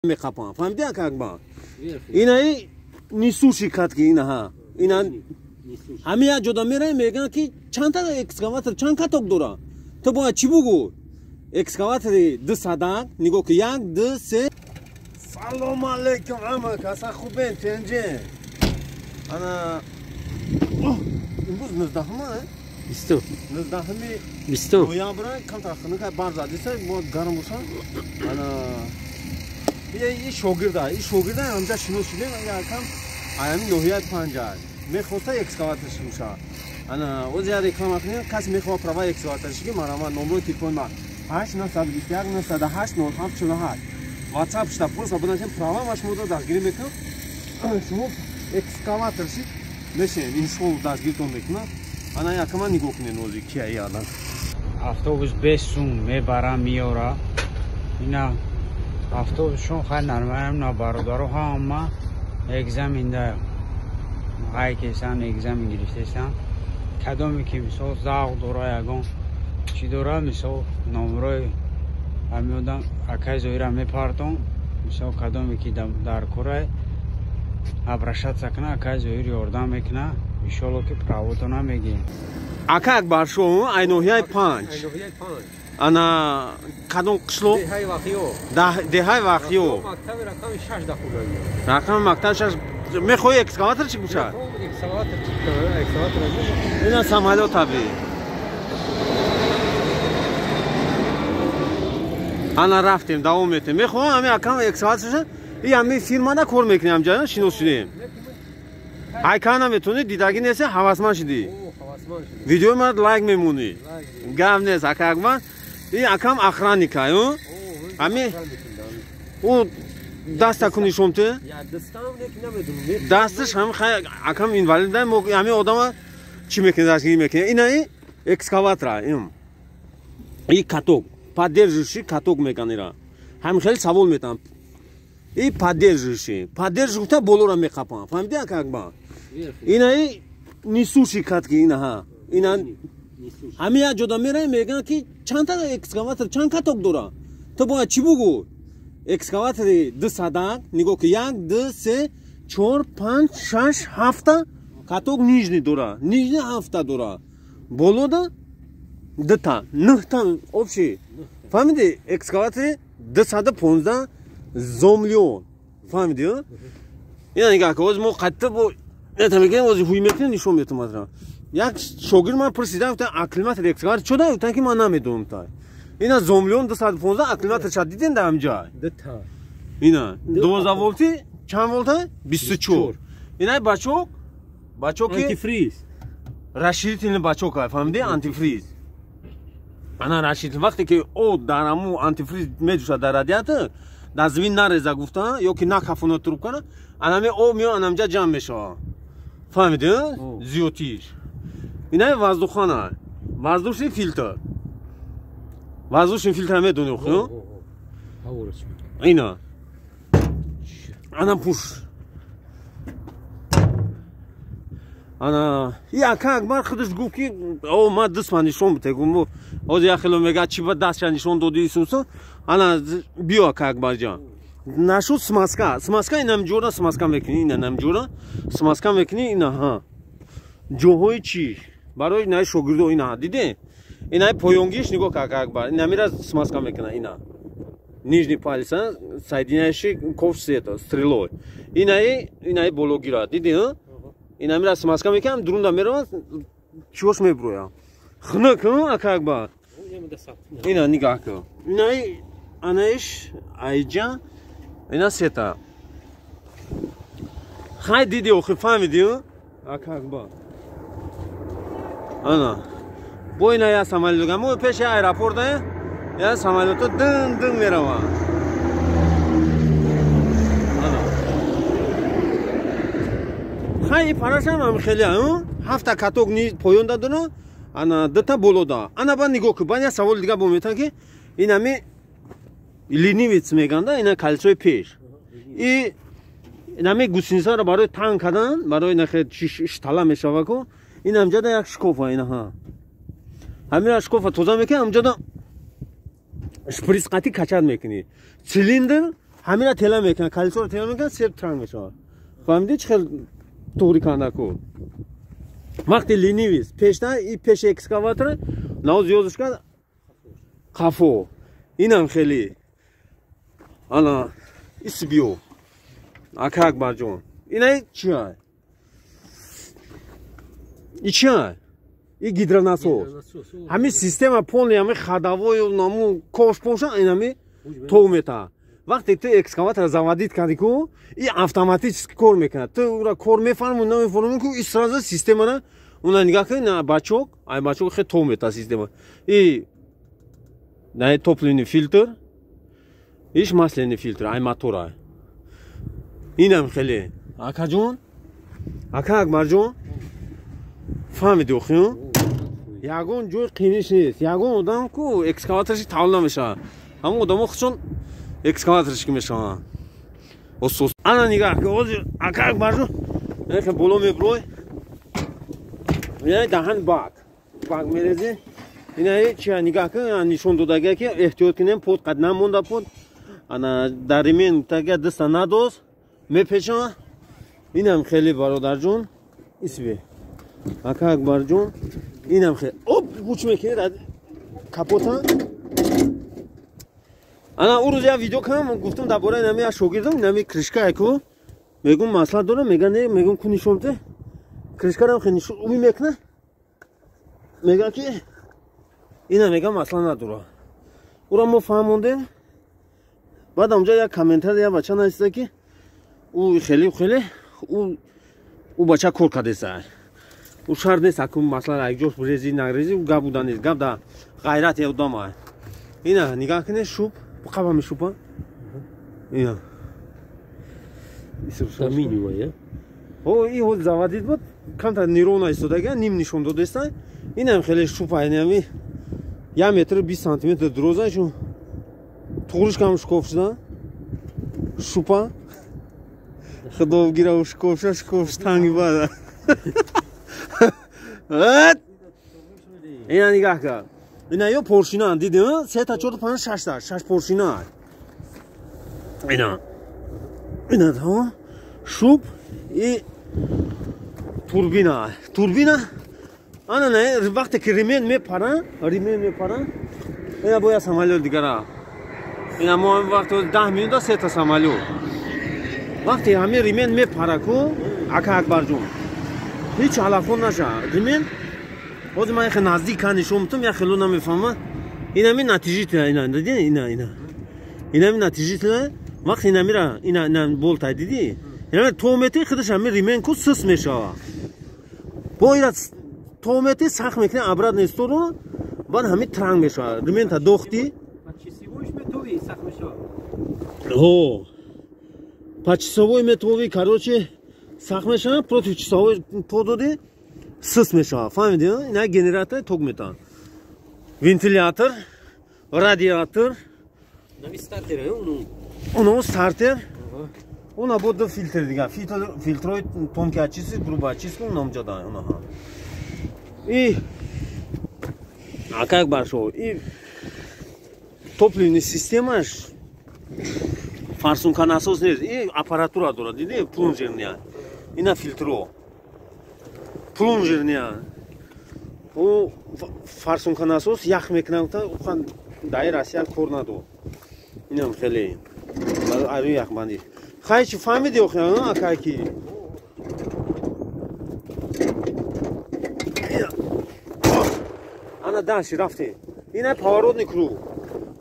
میخوام فهمیدی که با اینایی نیسوشی کات کی اینها اینا همه جدا میره میگن که چند تا اکسکاواتر چند کاتوک داره تو باید چی بگو اکسکاواتر دو صدق نگو که یک دو سه سلام علیکم اما کسا خوبه تنجه انا امروز 19 همه بیستو 19 همه بیستو نویامبر کم تاخونه که بار زدیسه بود گرم بوده انا این شاگرده همجا شنو شده من یکم ایام نویات پنجاه میخواسته اکسکاواترش میشه انا اوزیا ریکلام کنیم کسی میخواد پروا اکسکاواترش که مرا نمبر تلفن ما 8921 908 0748 واتساپ شتا پروسا بدنشم پروا ماش موضوع دستگیری میکنم شما اکسکاواترش میشه این شو دستگیرتون میکنه انا یکم نگاه کنین اوزی کیه یادن автобус без сум мебара миёра ина автобусшон хай нормалам на бародару ҳама экзаменда ҳай кесан экзамен гирифтесан кадоме ки мисол завқ дора ягон чӣ дора мисол номрои ҳамиодам акай зоира мепартон мисол кадоме ки дар курай обращаться кна акай зоир ёрдам мекна иншолло ки правотона мегирем ака акбар шо айноҳияи 5 ана кадом қишлоқ деҳаи вақиё рақами мактаб 6 мехоҳӣ экскаватор чӣ бошад ина самолёт аби ана рафтем давом метем мехоҳам ҳами акам экскаватор шуд и ҳами фирмада кор мекунем ҳамҷа шинос шудем айка наметони дидаги нест ҳавасманд шудӣ видеои ман лайк мемонӣ гап нест ака акбар и акам охранника ҳами ӯ даста кунишомте дасташ ҳам акам инвалида ҳами одама чӣ мекунад дастгирӣ мекунад инаи экскаватора и каток поддерживающий каток меканира ҳами хеле савол метам и поддерживающий поддерживта болора мехапам фаҳмиди ака акбар инаи несущий катки инаҳа ина ҳами як ҷода мераи мегӯянд ки чанд та экскаватор чанд каток дора то бояд чӣ бугӯ экскаватори 2 садак нигоҳ ки 1 2 3 4 5 6 7 каток нижни дора нижни 7 дора болода 2 та 9 та общий фаҳмиди экскаватори 215 зомлион фаҳмиди ина нигоҳ ки оз мо қатта бо метамегем ози ҳуй метавонем нишон метавонам як шогирд ман пурсидам гуфтам акклиматор экскаватор чода гуфтам ки ман намедонам та ина зомлион 215 акклиматор чад дидем да ҳамҷа ина 12 волти чанд волта 24 ина бачок антифриз расширительный бачок фаҳмиди антифриз ана расширитель вақте ки о дараму антифриз меҷӯшад дар радиатор дар замин нареза гуфтам ё ки накафона трубкана анаме об меён анамҷа ҷамъ мешавад фаҳмиди зиёдтиш инаи воздухона воздушный фильтр воздушный фильтр медони ина ана пуш ана и ака акбар худаш гуфт ки о ман дустман нишон битегум оз яхело мега чи ба дастша нишон доди исумсо ана биё ака акбарҷан нашуд смазка инамҷора смазка мекунӣ ина намҷора смазка мекунӣ ина ҳа ҷоҳои чӣ барои инаи шогирдо ина диде инаи поёнгиш нигоҳ ка акбар инамира смазка мекуна ина нижни палиса соединяющи ковш света стрелой инаи бологира диде инамира смазка мекунам дурунда меравад чиош меброям хунак ака акбар ина нигоҳ ка инаи анаиш айҷа ина сета хай диди охи фаҳмиди ака акбар ана бо ина я самолётга мо пеши аэропорта я самолёто дын меравад ана хай парашам ам хеле ҳафта каток ни поёнда дора ана дата болода ана ба нигоҳ ки бан я саволи дига бо метавон ки инами ленивец меганда ина колесои пеш и инами гусенисаро барои танг кардан барои нахе штала мешава ку ин ҳамҷада як шкофа инаҳа ҳамира шкофа тоза мекунӣ ҳамҷада шприц қатӣ качад мекунӣ цилиндр همین تلا میکنن کالیسو رو تلا میکنن سیب ترنگ میشه فهمیدی چه طوری کنه کو وقتی لینیویس پیش نه این پیش اکسکاواتور ناو زیادش کرد خفو اینم خیلی انا اسبیو اکا اکبر جون اینه چیه این چیه این گیدراناسوس همین سیستم پونی همین خداوی و نامو کوش پوشن این همین تو میتا وقتی تو اکسکاواتور заводит کردی کو این اتوماتیک کار میکنه تو اون کار میفهمون نمیفهمون کو این سراز سیستم نه اون نگاه کن نه بچوک ای بچوک خیلی تو میتا سیستم این نه توپلینی فیلتر ایش مسئله فیلتر ای موتور اینم خیلی اکا جون اکا اکبر جون فهمیدی خیون یگون جور قینیش نیست یگون آدم کو اکسکاواتورش تاول نمیشه همون آدمو خودشون اکسکاواتورش کی میشه اوسوس انا نگاه که اوز اکا اکبر جون نه بولو میبروی یعنی دهن باگ میریزی اینا چی نگاه کن نشون داده که احتیاط کنیم پود قد نمونده پود انا در ریمین تاگه دست ندوز میپیچم اینم خیلی برادر جون اسبی اکا اکبر جون اینم خیلی گوش میکنه کپوتا انا اون روز یه ویدیو کنم گفتم درباره نمی شاگردم نمی کرشکا اکو میگم مسئله داره میگن نه میگم کو نشونته کرشکا هم خیلی نشون امی میکنه میگه که اینا میگم مسئله نداره اون ما فهمونده بعد اونجا یک کامنتر یا بچه نایسته که او خیلی او بچه کار کرده سر او شرط نیست که مثلا یک جوش بریزی نگریزی او گب بودن نیست گب در غیرت یا دام های اینا نگاه کنه شوب بقیب همه شوب ها اینا Самини моя. او این حال زوادید بود کم تا نیرون ایستاده گه نیم نشون داده است اینم خیلی شوب های نمی 1 متر 20 سانتی متر دروزه چون توغرش کمش کف شدن شوپا خدا بگیره و شکوفش تنگی باده اینا نگاه که اینا یا پورشینا دیدیم 3 تا 4 تا 5 6 تا 6 پورشینا اینا تمام شوب ای توربینا انا نه وقتی که ریمین میپرن اینا باید سامالیو دیگره اینا ما وقتی 10 میلیون دا 3 تا سامالیو وقتی همه ریمین میپره کو اکا اکبر جون هیچ علافون نشه ریمین خود من خیلی نزدیک کنشون میتونم یا خیلی نمیفهمم اینا می نتیجه تیه اینا دیدی اینا می نتیجه تیه وقتی اینا میره اینا بولتا دیدی اینا تومتی خودش همه ریمین کو سس میشه با اینا تومتی سخت میکنه ابراد نیستو رو بعد همه ترنگ میشه ریمین تا دوختی о почасовой метровый короче сах мешавад против часовой пододи сыс мешавад фаҳмиди ина генератор ток метавад вентилятор радиатор оно стартер оно бода фильтр дига фильтрои тонкий очистки грубый очистки намҷа да онаҳа и а как башо и топливный системаш фарсунка насос нест и аппаратура дорад диди плунжерния ина фильтро плунжерния о фарсунка насос ях мекунад хан дай россия кор надо инам хеле ару яхманди хай чи фамиди охна акаки ана даши рафте ина поворотный круг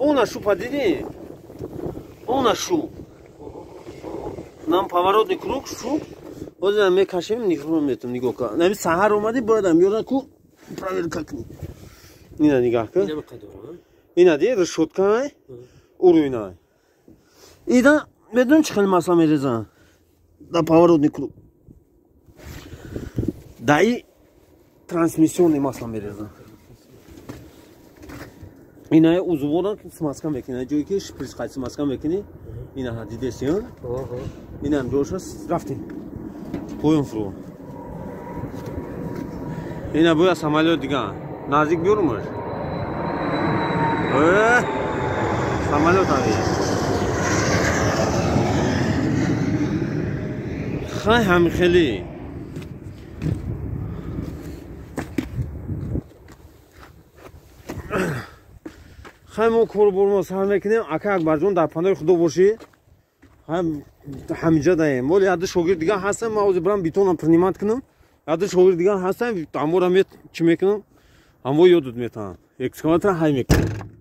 она шупа диди она шуп нам поворотный круг шуп вот мы кашем нихрометом нигока нами сахар омади боядам ёра ку проверка кни ина нигах ка ина ди решетка уруйна ида медун чхел масла мереза да поворотный круг да и трансмиссионный масло мереза اینا عضوورا смазка میکنه جایی که شپریز خاص смазка میکنی اینا ها دیدین اینا هم جوش است رفتیم پویم فرو اینا باید سامالیو دیگه نزدیک بیارمش سامالیو تاوی خیلی هم خیلی خیلی ما کار برم سر میکنیم اکه اکبر جون در پناه خدا باشی همینجا داریم ولی یاد شاگرد دیگه هستم ما از برام بیتونم پرنیمت کنم یاد شاگرد دیگه هستم امورم چی میکنم همو یادت میتونم اکسکاواتر های میکنم